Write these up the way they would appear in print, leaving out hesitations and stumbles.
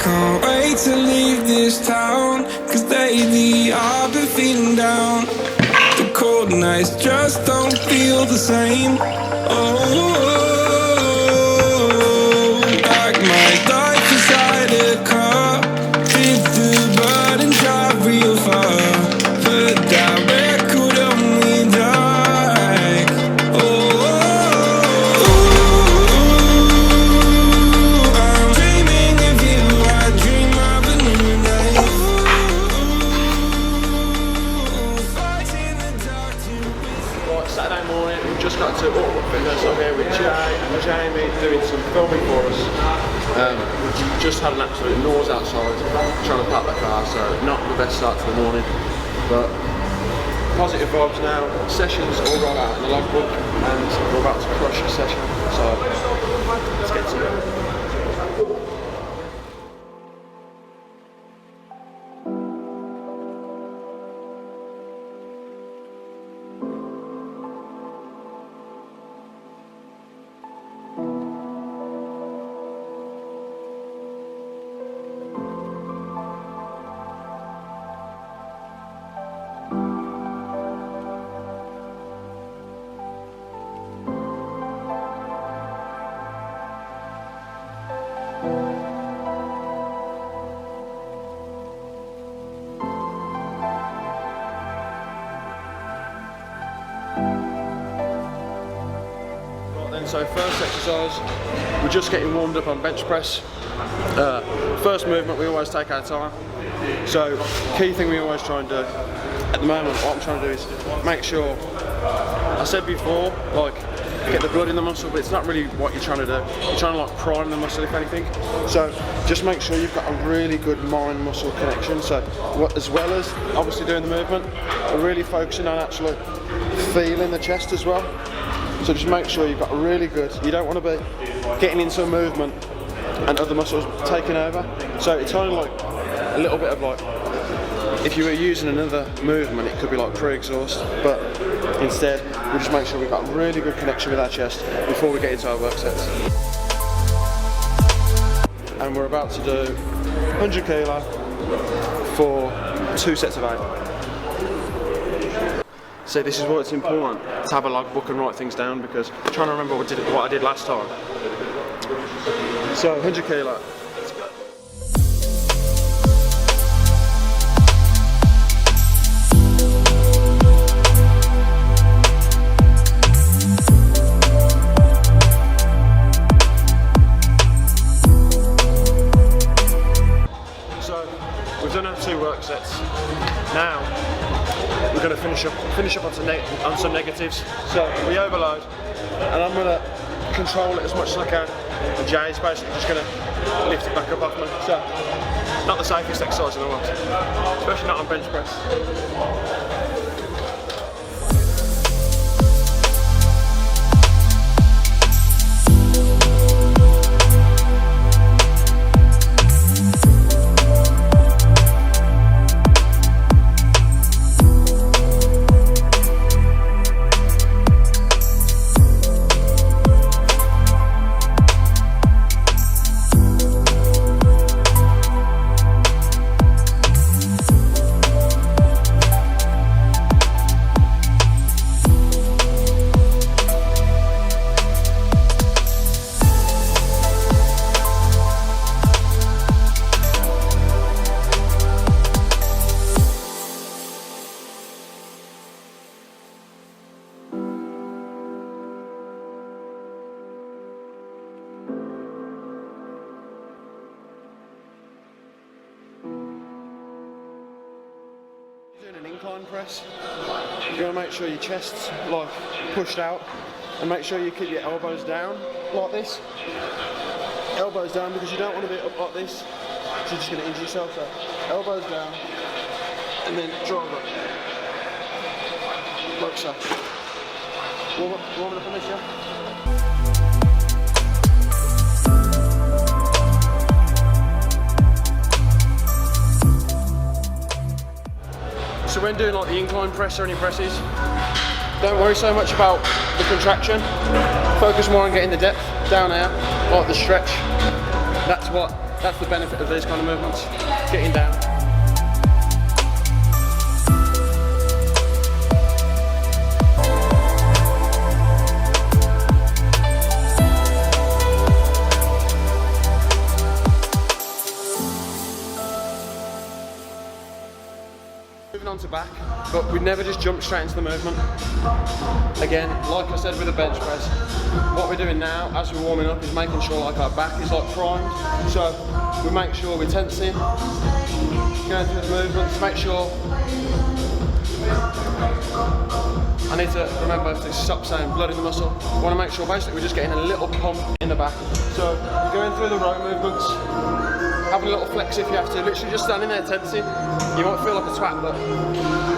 can't wait to leave this town, 'cause lately I've been feeling down. The cold nights just don't feel the same. Oh, like my life inside a car, fit the bird and drive real far. Put that record on me, die. Oh, I'm dreaming of you, I dream of a new day. Fighting the dark to Right, Saturday morning, we've just got to Fitness. I'm here with Jay and Jamie doing some filming for us. Just had an absolute nausea outside, trying to park the car, so not the best start to the morning. But positive vibes now. Sessions all right out in the logbook, and we're about to crush a session. So let's get to it. So first exercise, we're just getting warmed up on bench press. First movement, we always take our time. So key thing we always try and do, at the moment what I'm trying to do is make sure, I said before, like get the blood in the muscle, but it's not really what you're trying to do. You're trying to like prime the muscle if anything. So just make sure you've got a really good mind-muscle connection. So as well as obviously doing the movement, we're really focusing on actually feeling the chest as well. So just make sure you've got a really good, you don't want to be getting into a movement and other muscles taking over. So it's kind of like a little bit of like, if you were using another movement, it could be like pre-exhaust, but instead we just make sure we've got a really good connection with our chest before we get into our work sets. And we're about to do 100 kilo for 2 sets of 8. So this is why it's important to have a logbook and write things down, because I'm trying to remember what I did last time. So 100 kilo. Let's go. So we've done our 2 work sets. Now we're going to finish up on some negatives. So we overload, and I'm going to control it as much as I can. And Jay's basically just going to lift it back up off me. So not the safest exercise in the world, especially not on bench press. Doing an incline press, you want to make sure your chest's like pushed out, and make sure you keep your elbows down like this. Elbows down, because you don't want to be up like this, so you're just going to injure yourself. So elbows down, and then drive up, like so. Warm up on this, yeah? So when doing like the incline press or any presses, don't worry so much about the contraction. Focus more on getting the depth down here, like the stretch. That's what that's the benefit of these kind of movements, getting down. Moving on to back, but we never just jump straight into the movement. Again, like I said with the bench press, what we're doing now as we're warming up is making sure like our back is like primed. So we make sure we're tensing, going through the movements, make sure. I need to remember to stop saying blood in the muscle. I want to make sure basically we're just getting a little pump in the back. So going through the row movements, having a little flex if you have to, literally just standing there tensing. You might feel like a twat, but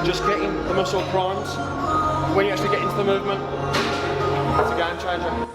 just getting the muscle primed. When you actually get into the movement, it's a game changer.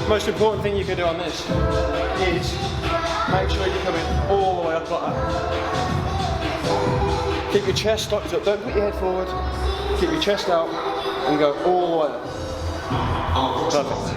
Most important thing you can do on this is make sure you're coming all the way up like that. Keep your chest locked up, don't put your head forward, keep your chest out and go all the way up. Perfect.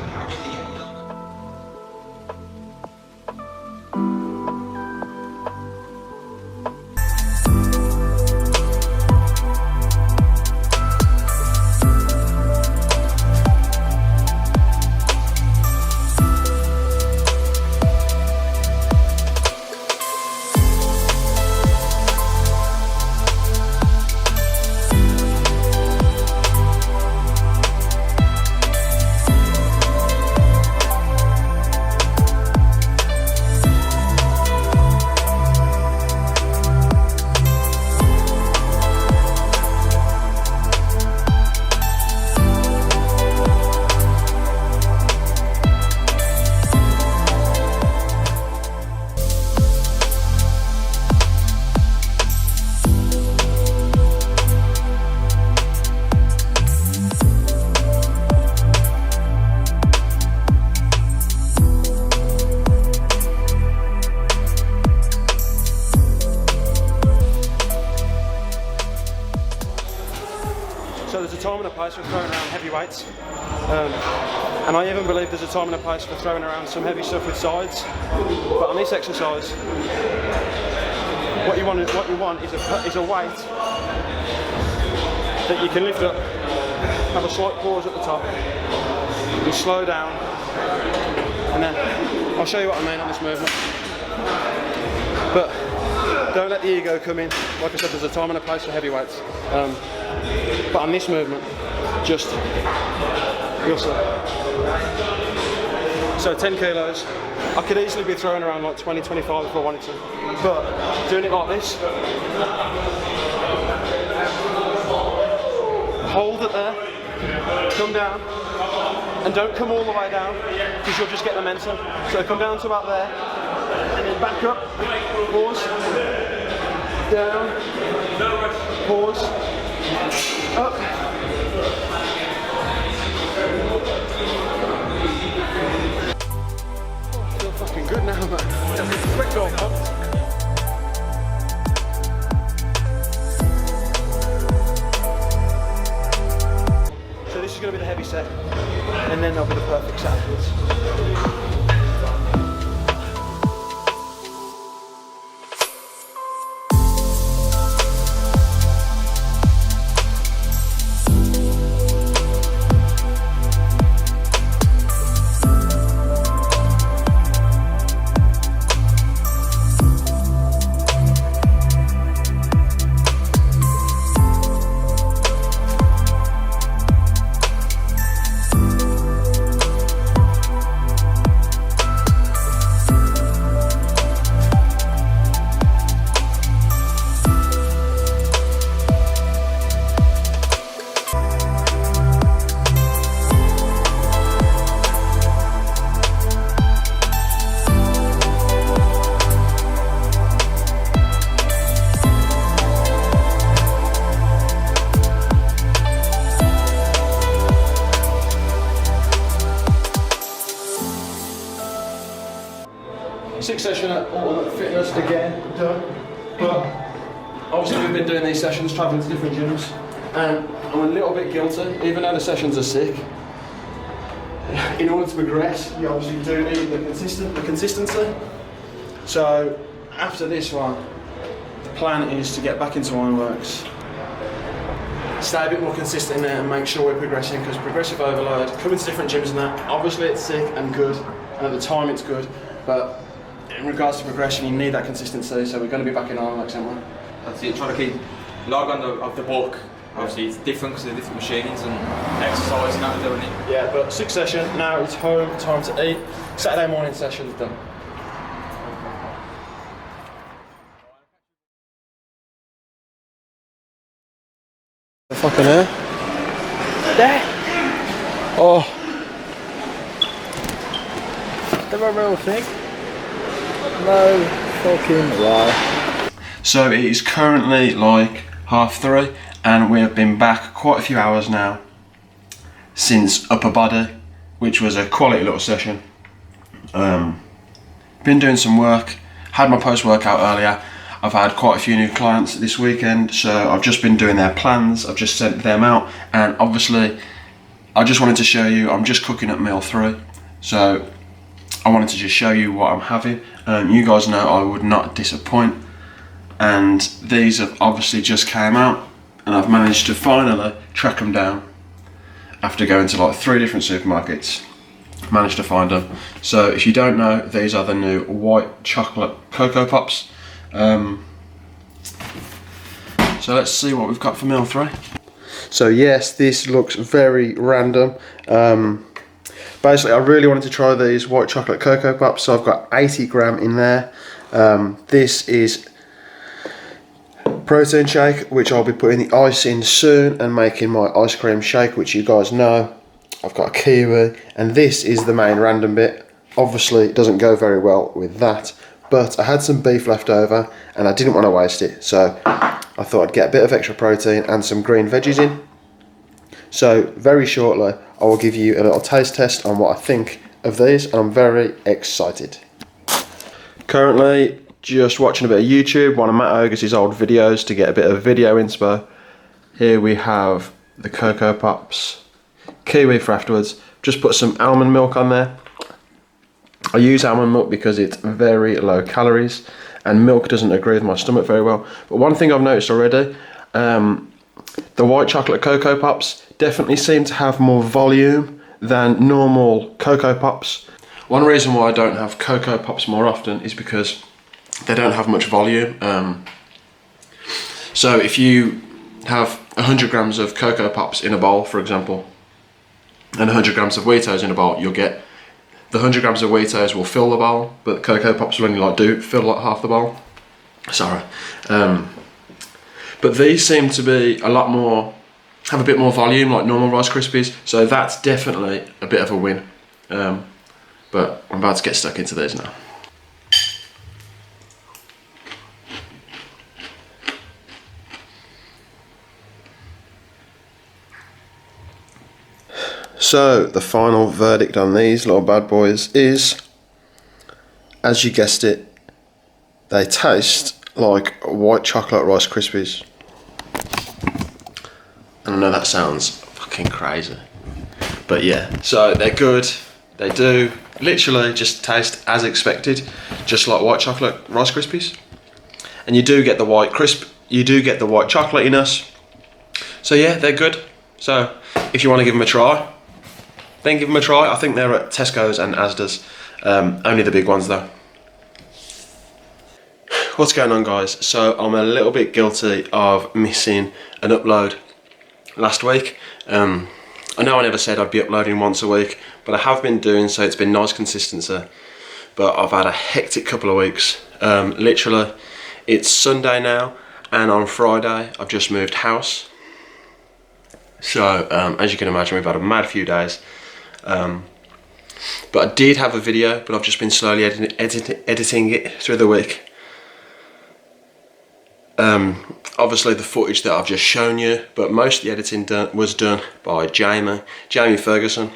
So there's a time and a place for throwing around heavy weights, and I even believe there's a time and a place for throwing around some heavy stuff with sides. But on this exercise, what you want is a weight that you can lift up, have a slight pause at the top, and slow down, and then I'll show you what I mean on this movement. But don't let the ego come in. Like I said, there's a time and a place for heavy weights. But on this movement, just you'll see. So 10 kilos, I could easily be throwing around like 20, 25 if I wanted to. But doing it like this, hold it there, come down, and don't come all the way down because you'll just get momentum. So come down to about there, and then back up, pause, down, pause, up. I feel fucking good now, man. Quick goal, man. So this is going to be the heavy set, and then there'll be the perfect set afterwards. 6th session at Ultimate Fitness again, done. But obviously we've been doing these sessions, travelling to different gyms, and I'm a little bit guilty, even though the sessions are sick. In order to progress, you obviously do need the consistency. So after this one, the plan is to get back into ironworks, stay a bit more consistent in there and make sure we're progressing, because progressive overload, coming to different gyms and that, obviously it's sick and good, and at the time it's good, but in regards to progression you need that consistency, so we're going to be back in ironworks, aren't we? That's it, trying to keep log on of the book. Obviously it's different because of the different machines and exercise and that we're doing it. Yeah, but 6th session, now it's home, time to eat. Saturday morning session's done. The fucking air. There. Oh. They're a real thing. No fucking lie. So it is currently like 3:30 and we have been back quite a few hours now since upper body, which was a quality little session. Been doing some work, had my post-workout earlier. I've had quite a few new clients this weekend, so I've just been doing their plans, I've just sent them out, and obviously I just wanted to show you, I'm just cooking at meal 3, so I wanted to just show you what I'm having. You guys know I would not disappoint, and these have obviously just came out, and I've managed to finally track them down after going to like 3 different supermarkets. Managed to find them. So if you don't know, these are the new white chocolate Cocoa Pops. So let's see what we've got for meal 3. So yes, this looks very random. Basically I really wanted to try these white chocolate Cocoa Pops, so I've got 80 gram in there. This is protein shake, which I'll be putting the ice in soon and making my ice cream shake, which you guys know. I've got a kiwi, and this is the main random bit. Obviously it doesn't go very well with that, but I had some beef left over and I didn't want to waste it, so I thought I'd get a bit of extra protein and some green veggies in. So very shortly I will give you a little taste test on what I think of these, and I'm very excited. Currently just watching a bit of YouTube, one of Matt Ogus's old videos to get a bit of video inspo. Here we have the Cocoa Pops, kiwi for afterwards. Just put some almond milk on there. I use almond milk because it's very low calories, and milk doesn't agree with my stomach very well. But one thing I've noticed already, the white chocolate Cocoa Pops definitely seem to have more volume than normal Cocoa Pops. One reason why I don't have Cocoa Pops more often is because they don't have much volume. So if you have 100 grams of Cocoa Pops in a bowl, for example, and 100 grams of Wheatos in a bowl, you'll get the 100 grams of Wheatos will fill the bowl, but Cocoa Pops will only fill like half the bowl. Sorry. But these seem to be a lot more, have a bit more volume like normal Rice Krispies, so that's definitely a bit of a win. But I'm about to get stuck into these now. So the final verdict on these little bad boys is, as you guessed it, they taste like white chocolate Rice Krispies. And I know that sounds fucking crazy, but yeah, so they're good. They do literally just taste as expected, just like white chocolate Rice Krispies. And you do get the white chocolatiness. So yeah, they're good. So if you want to give them a try, then give them a try. I think they're at Tesco's and Asda's, only the big ones though. What's going on, guys? So I'm a little bit guilty of missing an upload last week. I know I never said I'd be uploading once a week, but I have been doing so. It's been nice consistency, but I've had a hectic couple of weeks. Literally, it's Sunday now, and on Friday I've just moved house. So as you can imagine, we've had a mad few days. But I did have a video, but I've just been slowly editing it through the week. Obviously the footage that I've just shown you, but most of the editing was done by Jamie Ferguson.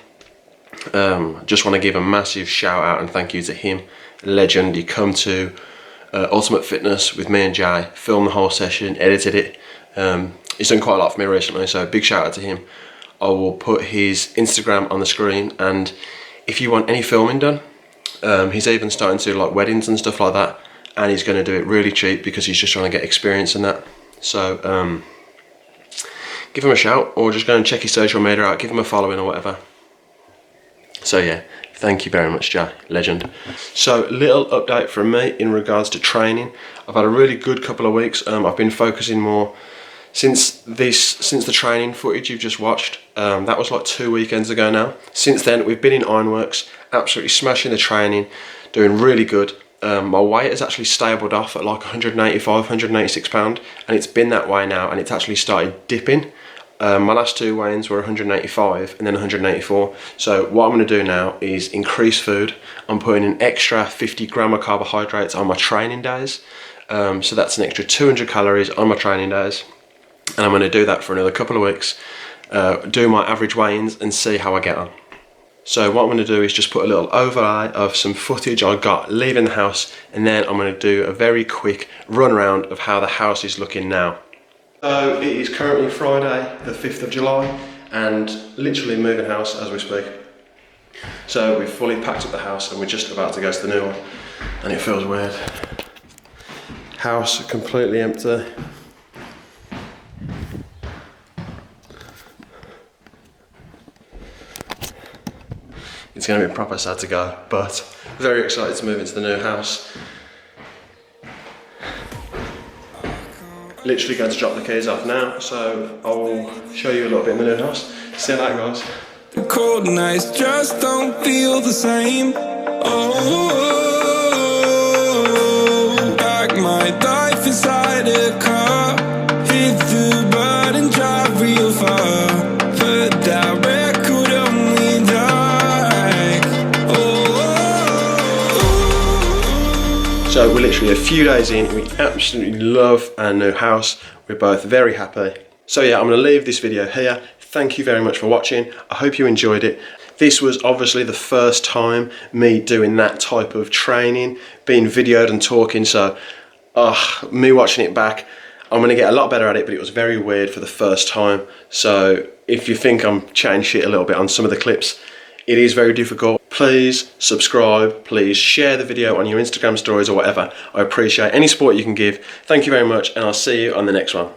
Just want to give a massive shout out and thank you to him legend. He come to Ultimate Fitness with me and Jay, filmed the whole session, edited it. He's done quite a lot for me recently, so big shout out to him. I will put his Instagram on the screen, and if you want any filming done, he's even starting to do like weddings and stuff like that, and he's going to do it really cheap because he's just trying to get experience in that. So give him a shout, or just go and check his social media out, give him a following or whatever. So yeah, thank you very much, Jay, legend. So little update from me in regards to training. I've had a really good couple of weeks. I've been focusing more since the training footage you've just watched. That was like 2 weekends ago now. Since then, we've been in Ironworks, absolutely smashing the training, doing really good. My weight has actually stabled off at like 185, 186 pound, and it's been that way now, and it's actually started dipping. My last 2 weigh-ins were 185 and then 184. So what I'm going to do now is increase food. I'm putting an extra 50 gram of carbohydrates on my training days. So that's an extra 200 calories on my training days. And I'm going to do that for another couple of weeks, do my average weigh-ins and see how I get on. So what I'm going to do is just put a little overlay of some footage I got leaving the house, and then I'm going to do a very quick run around of how the house is looking now. So it is currently Friday the 5th of July, and literally moving house as we speak. So we've fully packed up the house and we're just about to go to the new one, and it feels weird. House completely empty. It's going to be proper sad to go, but very excited to move into the new house. Literally going to drop the keys off now, so I'll show you a little bit in the new house. See you later, guys. The cold nights just don't feel the same. Oh, like my life inside a car. Hit the button, drive real far. Put that record on me, dark. Oh. So we're literally a few days in. We absolutely love our new house. We're both very happy. So yeah, I'm going to leave this video here. Thank you very much for watching. I hope you enjoyed it. This was obviously the first time me doing that type of training, being videoed and talking, so me watching it back, I'm going to get a lot better at it, but it was very weird for the first time. So if you think I'm chatting shit a little bit on some of the clips, it is very difficult. Please subscribe, please share the video on your Instagram stories or whatever. I appreciate any support you can give. Thank you very much, and I'll see you on the next one.